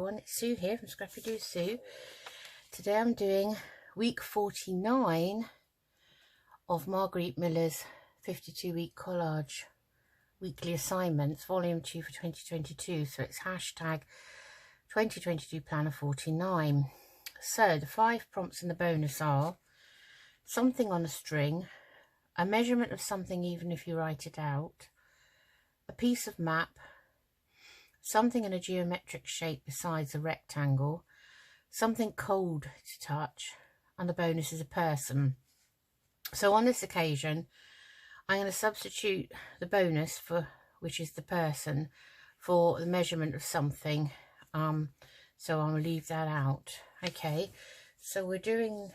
everyone, it's Sue here from Scrappy Doo Sue. Today I'm doing week 49 of Margarete Miller's 52-week collage weekly assignments, volume 2 for 2022. So it's hashtag 2022 planner 49. So the 5 prompts in the bonus are something on a string, a measurement of something even if you write it out, a piece of map, something in a geometric shape besides a rectangle, something cold to touch, and the bonus is a person. So on this occasion, I'm going to substitute the bonus, which is the person, for the measurement of something. So I'll leave that out. Okay, so we're doing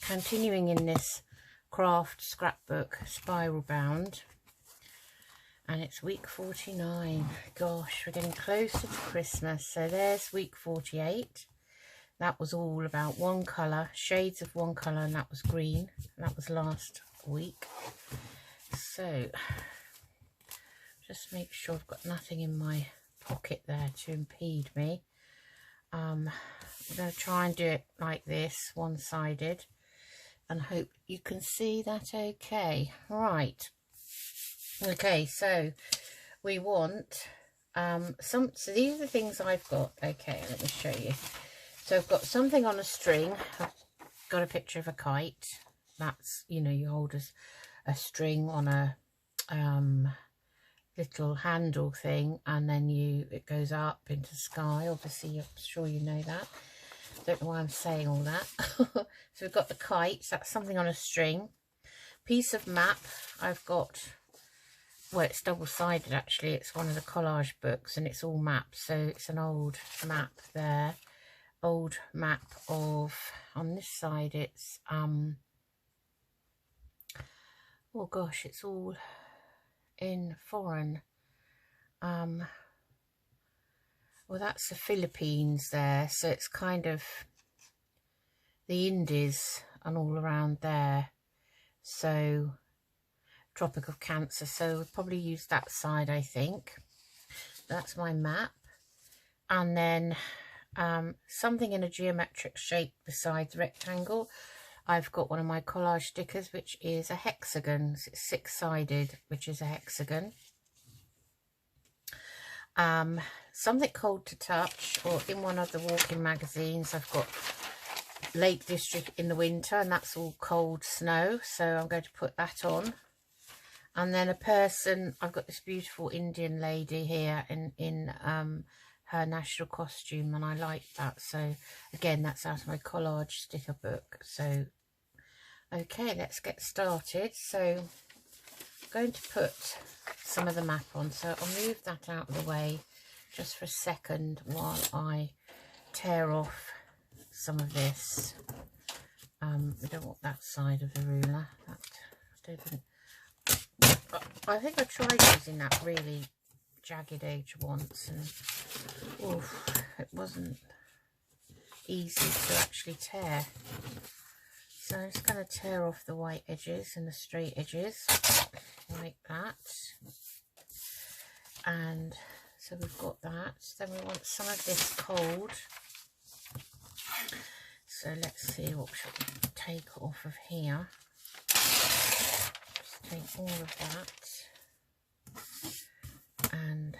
continuing in this craft scrapbook spiral bound. And it's week 49. Gosh, we're getting closer to Christmas. So there's week 48. That was all about one colour, shades of one colour, and that was green. That was last week. So just make sure I've got nothing in my pocket there to impede me. I'm going to try and do it like this, one-sided, and hope you can see that okay. Right. Okay, so we want so these are the things I've got. Okay, let me show you. So I've got something on a string. I've got a picture of a kite. That's, you know, you hold a string on a little handle thing, and then it goes up into the sky. Obviously, I'm sure you know that. Don't know why I'm saying all that. So we've got the kites. That's something on a string. Piece of map. I've got, well, it's double-sided actually. It's one of the collage books and it's all maps. So it's an old map there. Old map of, on this side it's, oh gosh, it's all in foreign. Well, that's the Philippines there. So it's kind of the Indies and all around there. So Tropic of Cancer, so we'll probably use that side, I think. That's my map. And then something in a geometric shape besides rectangle. I've got one of my collage stickers, which is a hexagon. So it's 6-sided, which is a hexagon. Something cold to touch, or in one of the walking magazines I've got Lake District in the winter, and that's all cold snow, so I'm going to put that on. And then a person, I've got this beautiful Indian lady here in her national costume, and I like that. So again, that's out of my collage sticker book. So okay, let's get started. So I'm going to put some of the map on. So I'll move that out of the way just for a second while I tear off some of this. We don't want that side of the ruler. I think I tried using that really jagged edge once, and oof, it wasn't easy to actually tear. So I'm just going to tear off the white edges and the straight edges like that. And so we've got that. Then we want some of this cold. So let's see what should we take off of here. Take all of that and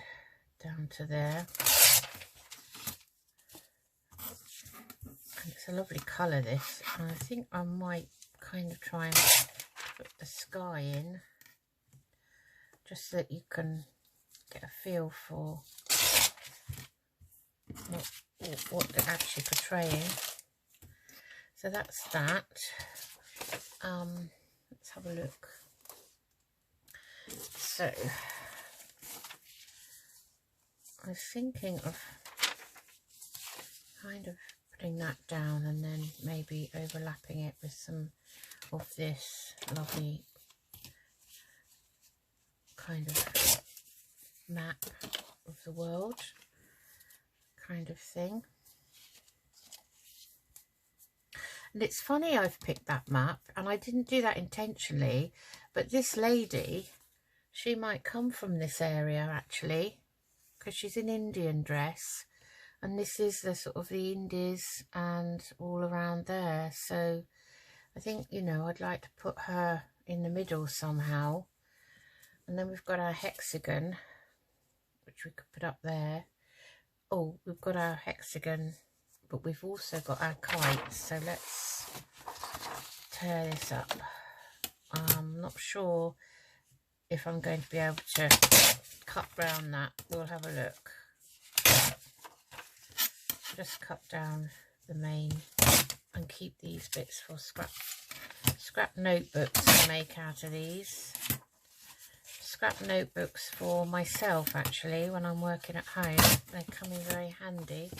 down to there. And it's a lovely colour, this, and I think I might kind of try and put the sky in just so that you can get a feel for what they're actually portraying. So that's that. Let's have a look. So I was thinking of kind of putting that down and then maybe overlapping it with some of this lovely kind of map of the world kind of thing. And it's funny I've picked that map, and I didn't do that intentionally, but this lady, she might come from this area actually, because she's in Indian dress and this is the sort of the Indies and all around there. So I think, you know, I'd like to put her in the middle somehow. And then we've got our hexagon, which we could put up there. Oh, we've got our hexagon, but we've also got our kites. So let's tear this up. I'm not sure if I'm going to be able to cut round that. We'll have a look. Just cut down the main and keep these bits for scrap notebooks to make out of these. Scrap notebooks for myself, actually, when I'm working at home. They come in very handy.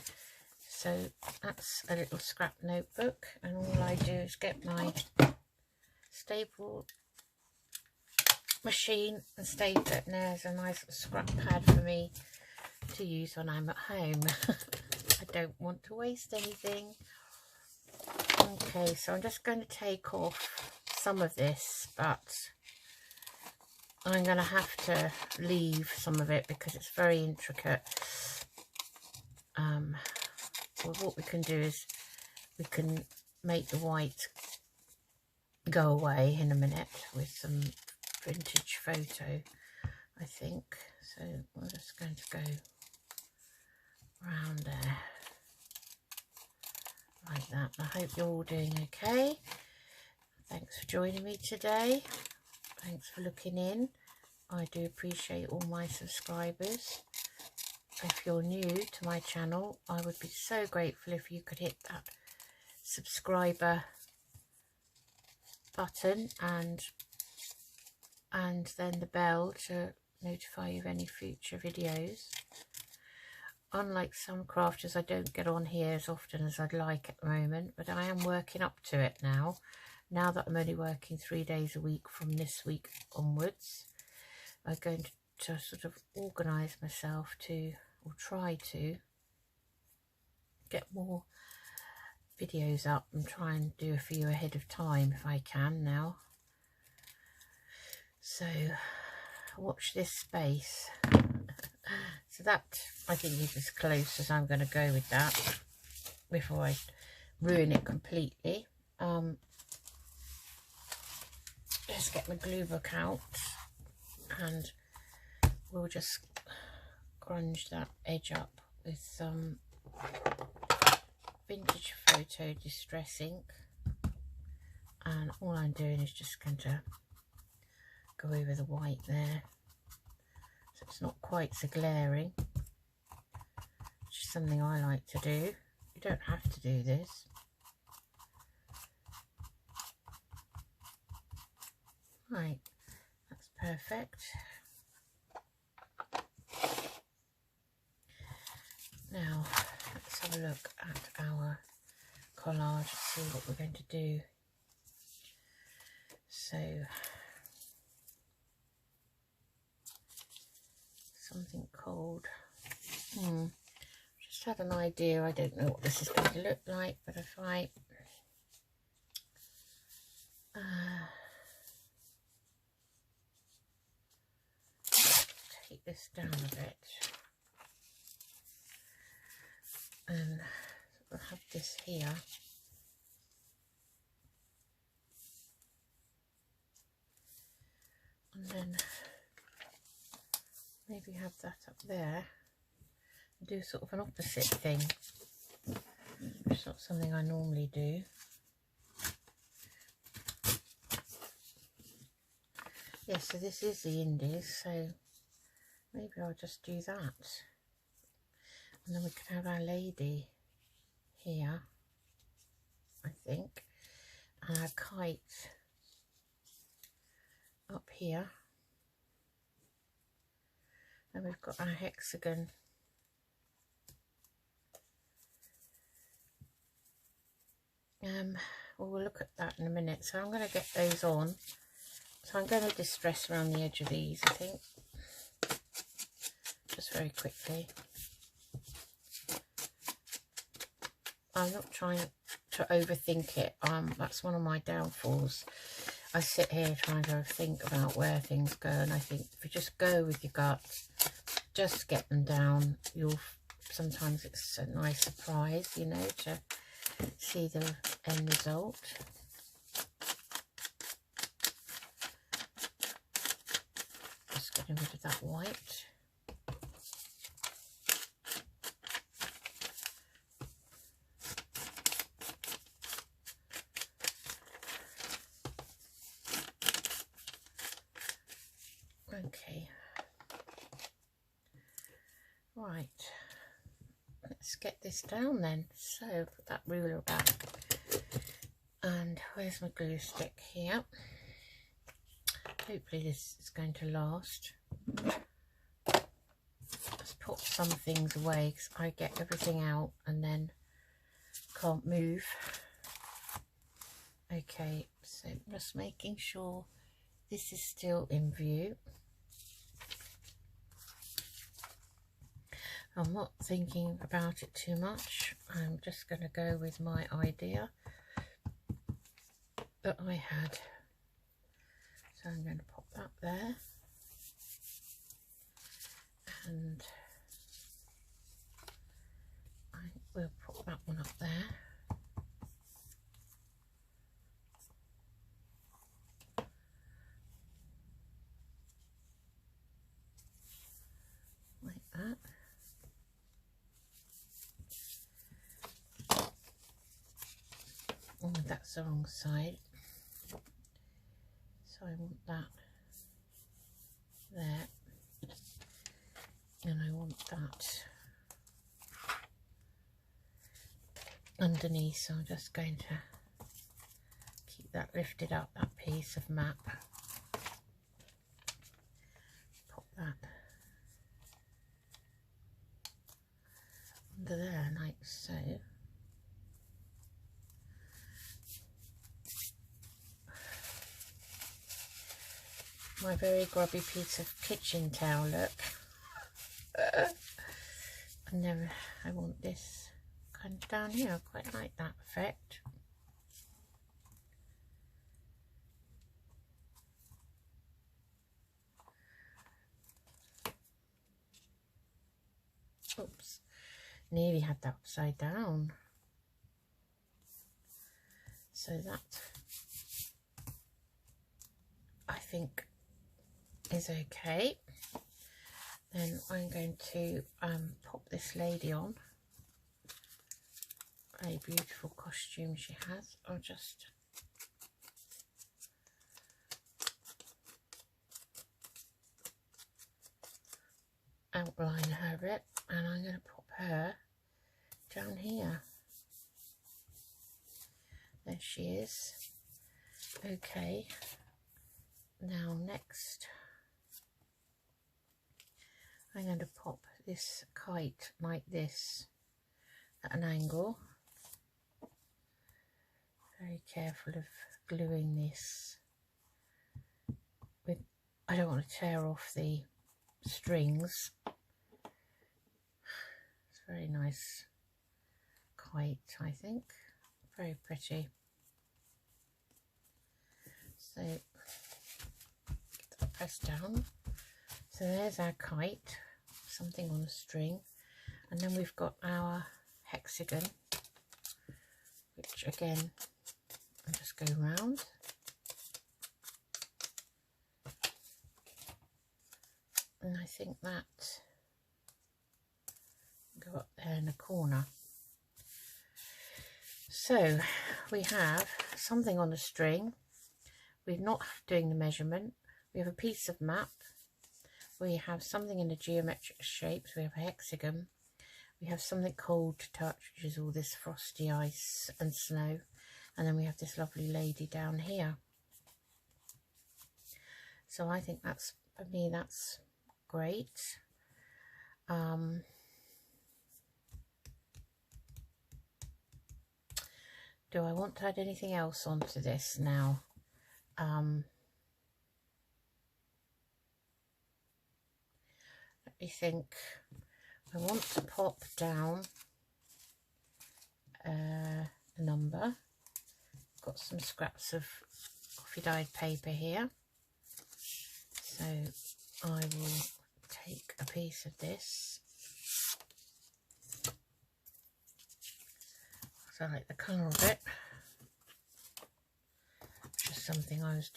So that's a little scrap notebook, and all I do is get my staple machine and staple it, and there's a nice scrap pad for me to use when I'm at home. I don't want to waste anything. Okay, so I'm just going to take off some of this, but I'm going to have to leave some of it because it's very intricate. Well, what we can do is we can make the white go away in a minute with some vintage photo, I think. So we're just going to go around there like that. I hope you're all doing okay. Thanks for joining me today. Thanks for looking in. I do appreciate all my subscribers. If you're new to my channel, I would be so grateful if you could hit that subscriber button and then the bell to notify you of any future videos. Unlike some crafters, I don't get on here as often as I'd like at the moment, but I am working up to it now that I'm only working 3 days a week from this week onwards. I'm going to sort of organise myself to, or try to, get more videos up and try and do a few ahead of time if I can now. So watch this space. So that, I think, is as close as I'm going to go with that before I ruin it completely. Let's get my glue book out and we'll just grunge that edge up with some vintage photo distress ink, and all I'm doing is just going to go over the white there so it's not quite so glaring, which is something I like to do. You don't have to do this. Right, that's perfect. Now let's have a look at our collage and see what we're going to do. So something called, just had an idea. I don't know what this is going to look like, but if I take this down a bit and we'll have this here, and then maybe have that up there and do sort of an opposite thing. It's not something I normally do. Yes, so this is the Indies, so maybe I'll just do that. And then we can have our lady here, I think, and our kite up here. And we've got our hexagon. Well, we'll look at that in a minute. So I'm going to get those on. So I'm going to distress around the edge of these, I think, just very quickly. I'm not trying to overthink it. That's one of my downfalls. I sit here trying to think about where things go, and I think if you just go with your gut, just get them down, you'll sometimes it's a nice surprise, you know, to see the end result. Just getting rid of that white. Okay, right, let's get this down then. So put that ruler back, and where's my glue stick? Here. Hopefully this is going to last. Let's put some things away because I get everything out and then can't move. Okay, so just making sure this is still in view. I'm not thinking about it too much. I'm just going to go with my idea that I had. So I'm going to pop that there. And I will put that one up there. Like that. Oh, that's the wrong side. So I want that there. And I want that underneath. So I'm just going to keep that lifted up, that piece of map. Pop that under there like so. My very grubby piece of kitchen towel, look. I want this kind of down here. I quite like that effect. Oops, nearly had that upside down. So that, I think, is okay. Then I'm going to pop this lady on. A beautiful costume she has. I'll just outline her a bit, and I'm going to pop her down here. There she is. Okay, now next I'm going to pop this kite like this at an angle. Very careful of gluing this with, I don't want to tear off the strings. It's a very nice kite, I think. Very pretty. So get that pressed down. So there's our kite, something on a string, and then we've got our hexagon, which again I'll just go round. And I think that go up there in the corner. So we have something on the string. We're not doing the measurement. We have a piece of map. We have something in a geometric shape. So we have a hexagon. We have something cold to touch, which is all this frosty ice and snow. And then we have this lovely lady down here. So I think that's, for me, that's great. Do I want to add anything else onto this now? Let me think. I want to pop down a number. Got some scraps of coffee dyed paper here. So I will take a piece of this because I like the colour of it. It's just something I was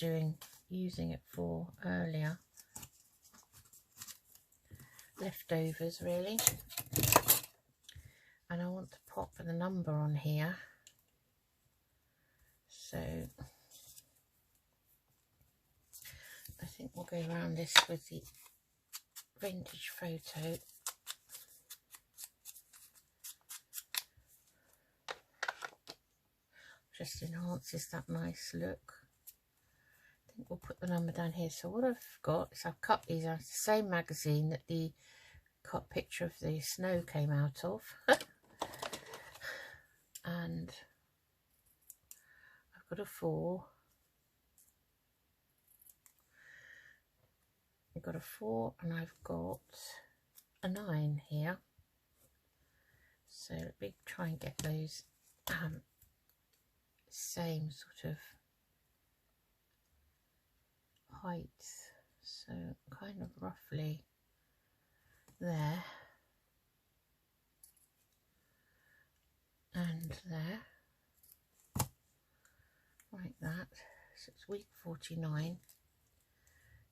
using it for earlier. Leftovers really. And I want to pop the number on here. So I think we'll go around this with the vintage photo. Just enhances that nice look. I think we'll put the number down here. So what I've got is I've cut these out of the same magazine that the cut picture of the snow came out of. And I've got a 4. I've got a 4 and I've got a 9 here. So let me try and get those same sort of heights. So kind of roughly there and there, like that. So it's week 49.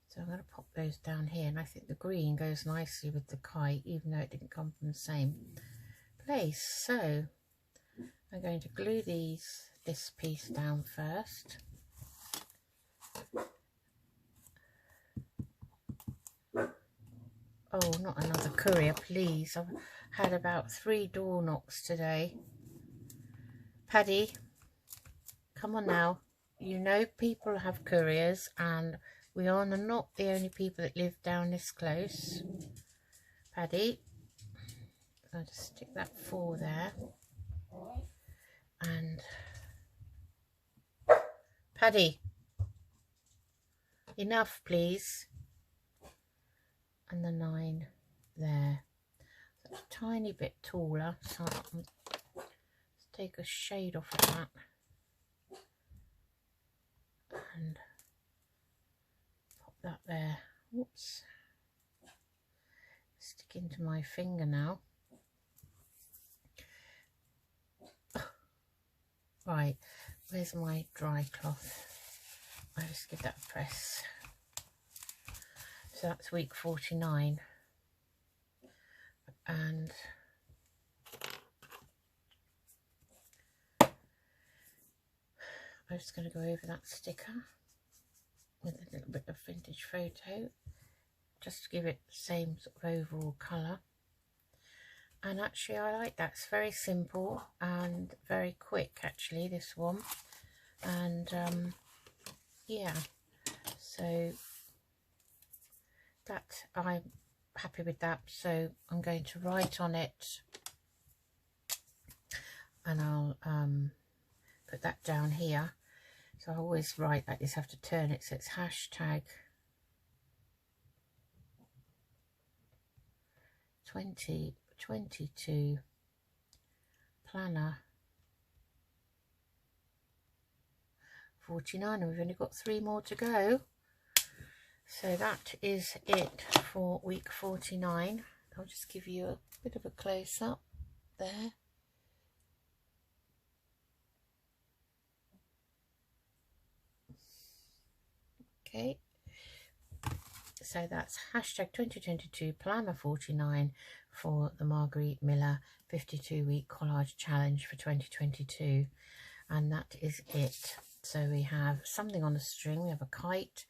So I'm going to pop those down here, and I think the green goes nicely with the kite, even though it didn't come from the same place. So I'm going to glue this piece down first. Oh, not another courier, please. I've had about 3 door knocks today. Paddy, come on now. You know people have couriers, and we are not the only people that live down this close. Paddy, I'll just stick that 4 there. And Paddy, enough please. And the 9 there. That's a tiny bit taller, so let's take a shade off of that and pop that there. Whoops, stick into my finger now. Right, where's my dry cloth? I'll just give that a press. So that's week 49, and I'm just going to go over that sticker with a little bit of vintage photo, just to give it the same sort of overall colour. And actually I like that, it's very simple and very quick actually, this one. And yeah, so that I'm happy with that. So I'm going to write on it, and I'll put that down here. So I always write like this, have to turn it, so it's hashtag 2022 planner 49, and we've only got 3 more to go. So that is it for week 49. I'll just give you a bit of a close-up there. Okay, so that's hashtag 2022 planner 49 for the Margarete Miller 52-week collage challenge for 2022, and that is it. So we have something on the string, we have a kite,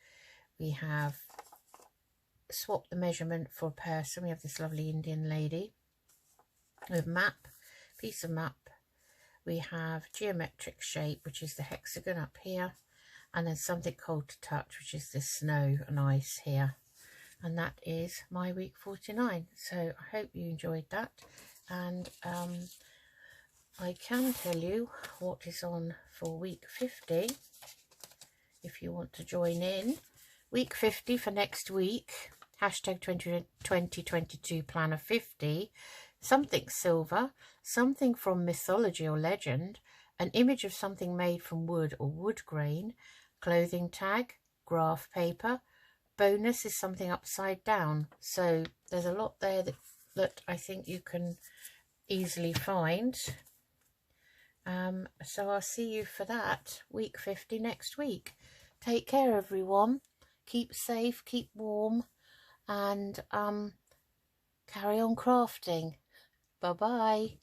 we have swapped the measurement for a person, we have this lovely Indian lady, we have map, piece of map, we have geometric shape, which is the hexagon up here, and then something cold to touch, which is the snow and ice here. And that is my week 49. So I hope you enjoyed that, and I can tell you what is on for week 50 if you want to join in. Week 50 for next week, hashtag 2022 planner 50, something silver, something from mythology or legend, an image of something made from wood or wood grain, clothing tag, graph paper. Bonus is something upside down. So there's a lot there that I think you can easily find. So I'll see you for that, week 50 next week. Take care, everyone. Keep safe, keep warm, and carry on crafting. Bye-bye.